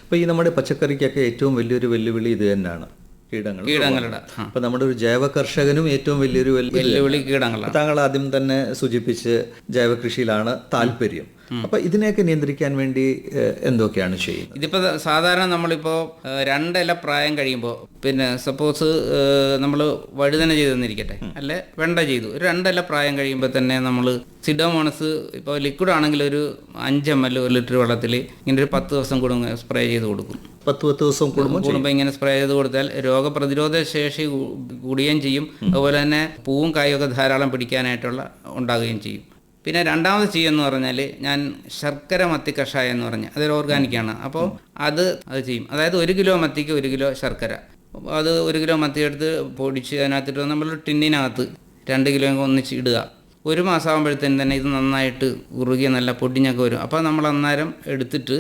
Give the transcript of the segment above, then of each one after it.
അപ്പോൾ ഈ നമ്മുടെ പച്ചക്കറിക്കൊക്കെ ഏറ്റവും വലിയൊരു വെല്ലുവിളി ഇത് തന്നെയാണ്, കീടങ്ങളുടെ. അപ്പോൾ നമ്മുടെ ഒരു ജൈവ കർഷകനും ഏറ്റവും വലിയൊരു വെല്ലുവിളി കീടങ്ങളാണ്. താങ്കൾ ആദ്യം തന്നെ സൂചിപ്പിച്ച് ജൈവ കൃഷിയിലാണ് താല്പര്യം. അപ്പൊ ഇതിനെയൊക്കെ നിയന്ത്രിക്കാൻ വേണ്ടി എന്തൊക്കെയാണ് ചെയ്യുന്നത്? ഇതിപ്പോൾ സാധാരണ നമ്മളിപ്പോൾ 2 ഇല പ്രായം കഴിയുമ്പോൾ, പിന്നെ സപ്പോസ് നമ്മൾ വഴുതന ചെയ്തു തന്നിരിക്കട്ടെ, അല്ലെ വെണ്ട ചെയ്തു, ഒരു 2 ഇല പ്രായം കഴിയുമ്പോൾ തന്നെ നമ്മൾ സിഡോമോണസ് ഇപ്പോൾ ലിക്വിഡ് ആണെങ്കിൽ ഒരു 5 ml 1 ലിറ്റർ വെള്ളത്തിൽ ഇങ്ങനെ ഒരു 10 ദിവസം കൂടുമ്പോൾ സ്പ്രേ ചെയ്ത് കൊടുക്കും. 10 ദിവസം കൂടുമ്പോൾ ഇങ്ങനെ സ്പ്രേ ചെയ്ത് കൊടുത്താൽ രോഗപ്രതിരോധ ശേഷി കൂടുകയും ചെയ്യും. അതുപോലെ തന്നെ പൂവും കായൊക്കെ ധാരാളം പിടിക്കാനായിട്ടുള്ള ഉണ്ടാകുകയും ചെയ്യും. പിന്നെ രണ്ടാമത് ചെയ്യുമെന്ന് പറഞ്ഞാൽ ഞാൻ ശർക്കര മത്തി കഷായം എന്ന് പറഞ്ഞാൽ അതൊരു ഓർഗാനിക്കാണ്. അപ്പോൾ അത് ചെയ്യും. അതായത് 1 കിലോ മത്തിക്ക് 1 കിലോ ശർക്കര, അത് 1 കിലോ മത്തി എടുത്ത് പൊടിച്ച് അതിനകത്തിട്ട് നമ്മൾ ടിന്നിനകത്ത് 2 കിലോ ഒന്നിച്ച് ഇടുക. 1 മാസമാകുമ്പോഴത്തേനും തന്നെ ഇത് നന്നായിട്ട് ഉറുകിയ നല്ല പൊടിഞ്ഞൊക്കെ വരും. അപ്പോൾ നമ്മൾ അന്നേരം എടുത്തിട്ട്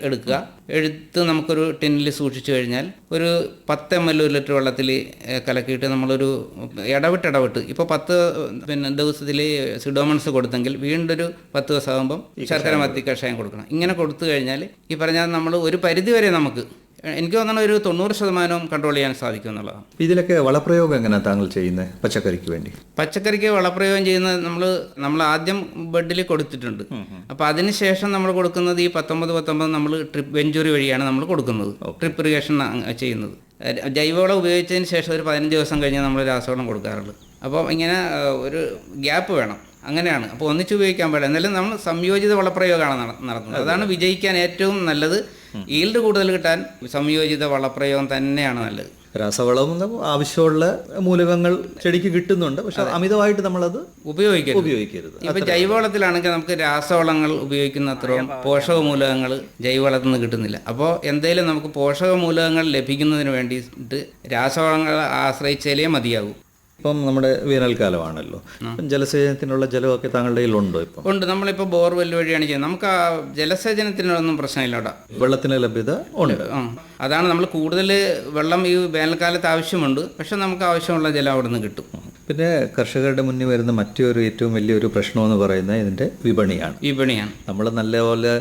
എടുക്കുക. എടുത്ത് നമുക്കൊരു ടിന്നിൽ സൂക്ഷിച്ചു കഴിഞ്ഞാൽ ഒരു 10 ml 1 ലിറ്റർ വെള്ളത്തിൽ കലക്കിയിട്ട് നമ്മളൊരു ഇടവിട്ട് ഇപ്പോൾ 10 ദിവസത്തിൽ സിഡോമൺസ് കൊടുത്തെങ്കിൽ വീണ്ടും ഒരു 10 ദിവസം ആകുമ്പം ശർക്കര മത്തി കഷായം കൊടുക്കണം. ഇങ്ങനെ കൊടുത്തു കഴിഞ്ഞാൽ ഈ പറഞ്ഞാൽ നമ്മൾ ഒരു പരിധി വരെ നമുക്ക്, എനിക്ക് തോന്നുന്നു, ഒരു 90% കൺട്രോൾ ചെയ്യാൻ സാധിക്കും എന്നുള്ളതാണ്. ഇതിലൊക്കെ വളപ്രയോഗം എങ്ങനെയാണ് താങ്കൾ ചെയ്യുന്നത് പച്ചക്കറിക്ക് വേണ്ടി? പച്ചക്കറിക്ക് വളപ്രയോഗം ചെയ്യുന്നത് നമ്മൾ ആദ്യം ബെഡിൽ കൊടുത്തിട്ടുണ്ട്. അപ്പോൾ അതിനുശേഷം നമ്മൾ കൊടുക്കുന്നത് ഈ 19 നമ്മൾ ട്രിപ്പ് വെഞ്ചുറി വഴിയാണ് നമ്മൾ കൊടുക്കുന്നത്, ട്രിപ്പ് ഇറിഗേഷൻ ചെയ്യുന്നത്. ജൈവവളം ഉപയോഗിച്ചതിന് ശേഷം ഒരു 15 ദിവസം കഴിഞ്ഞ് നമ്മൾ രാസവളം കൊടുക്കാറുള്ളൂ. അപ്പോൾ ഇങ്ങനെ ഒരു ഗ്യാപ്പ് വേണം, അങ്ങനെയാണ്. അപ്പോൾ ഒന്നിച്ച് ഉപയോഗിക്കാൻ പാടില്ല. എന്നാലും നമ്മൾ സംയോജിത വളപ്രയോഗമാണ് നടത്തുന്നത്. അതാണ് വിജയിക്കാൻ ഏറ്റവും നല്ലത്. ഈൽഡ് കൂടുതൽ കിട്ടാൻ സംയോജിത വളപ്രയോഗം തന്നെയാണ് നല്ലത്. രാസവളം ആവശ്യമുള്ള മൂലകങ്ങൾ ചെടിക്ക് കിട്ടുന്നുണ്ട്, പക്ഷെ അമിതമായിട്ട് നമ്മളത് ഉപയോഗിക്കരുത്. ഇപ്പൊ ജൈവവളത്തിലാണെങ്കിൽ നമുക്ക് രാസവളങ്ങൾ ഉപയോഗിക്കുന്ന അത്രയും പോഷക മൂലകങ്ങൾ ജൈവവളത്തിൽ നിന്ന് കിട്ടുന്നില്ല. അപ്പോൾ എന്തെങ്കിലും നമുക്ക് പോഷക മൂലകങ്ങൾ ലഭിക്കുന്നതിന് വേണ്ടിയിട്ട് രാസവളങ്ങൾ ആശ്രയിച്ചാലേ മതിയാകൂ. ഇപ്പം നമ്മുടെ വേനൽക്കാലമാണല്ലോ, ജലസേചനത്തിനുള്ള ജലമൊക്കെ താങ്കളുടെ കയ്യിലുണ്ടോ? ഇപ്പം ഉണ്ട്. നമ്മളിപ്പോൾ ബോർവെൽ വഴിയാണ് ചെയ്യുന്നത്. നമുക്ക് ആ ജലസേചനത്തിനൊന്നും പ്രശ്നമില്ല. അവിടെ വെള്ളത്തിന് ലഭ്യത ഉണ്ട്. അതാണ് നമ്മൾ കൂടുതൽ വെള്ളം ഈ വേനൽക്കാലത്ത് ആവശ്യമുണ്ട്, പക്ഷെ നമുക്ക് ആവശ്യമുള്ള ജലം അവിടെ നിന്ന് കിട്ടും. പിന്നെ കർഷകരുടെ മുന്നിൽ വരുന്ന മറ്റൊരു ഏറ്റവും വലിയൊരു പ്രശ്നമെന്ന് പറയുന്നത് ഇതിൻ്റെ വിപണിയാണ്. നമ്മൾ നല്ലപോലെ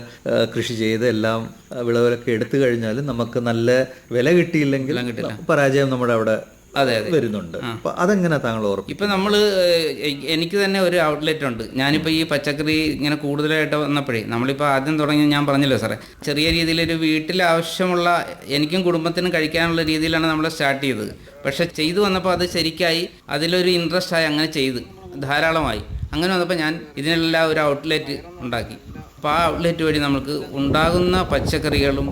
കൃഷി ചെയ്ത് എല്ലാം വിളവിലൊക്കെ എടുത്തു കഴിഞ്ഞാലും നമുക്ക് നല്ല വില കിട്ടിയില്ലെങ്കിൽ പരാജയം നമ്മുടെ അവിടെ വരുന്നുണ്ട്. അപ്പൊ അതെങ്ങനെ താങ്കൾ ഓർക്കും? ഇപ്പൊ എനിക്ക് തന്നെ ഒരു ഔട്ട്ലെറ്റ് ഉണ്ട്. ഞാനിപ്പോൾ ഈ പച്ചക്കറി ഇങ്ങനെ കൂടുതലായിട്ട് വന്നപ്പോഴേ, നമ്മളിപ്പോൾ ആദ്യം തുടങ്ങി ഞാൻ പറഞ്ഞല്ലോ സാറേ, ചെറിയ രീതിയിലൊരു വീട്ടിൽ ആവശ്യമുള്ള എനിക്കും കുടുംബത്തിനും കഴിക്കാനുള്ള രീതിയിലാണ് നമ്മൾ സ്റ്റാർട്ട് ചെയ്തത്. പക്ഷെ ചെയ്തു വന്നപ്പോൾ അത് ശരിക്കായി, അതിലൊരു ഇൻട്രസ്റ്റ് ആയി, അങ്ങനെ ചെയ്ത് ധാരാളമായി. അങ്ങനെ വന്നപ്പോൾ ഞാൻ ഇതിനെല്ലാം ഒരു ഔട്ട്ലെറ്റ് ഉണ്ടാക്കി. അപ്പോൾ ആ ഔട്ട്ലെറ്റ് വഴി നമുക്ക് ഉണ്ടാകുന്ന പച്ചക്കറികളും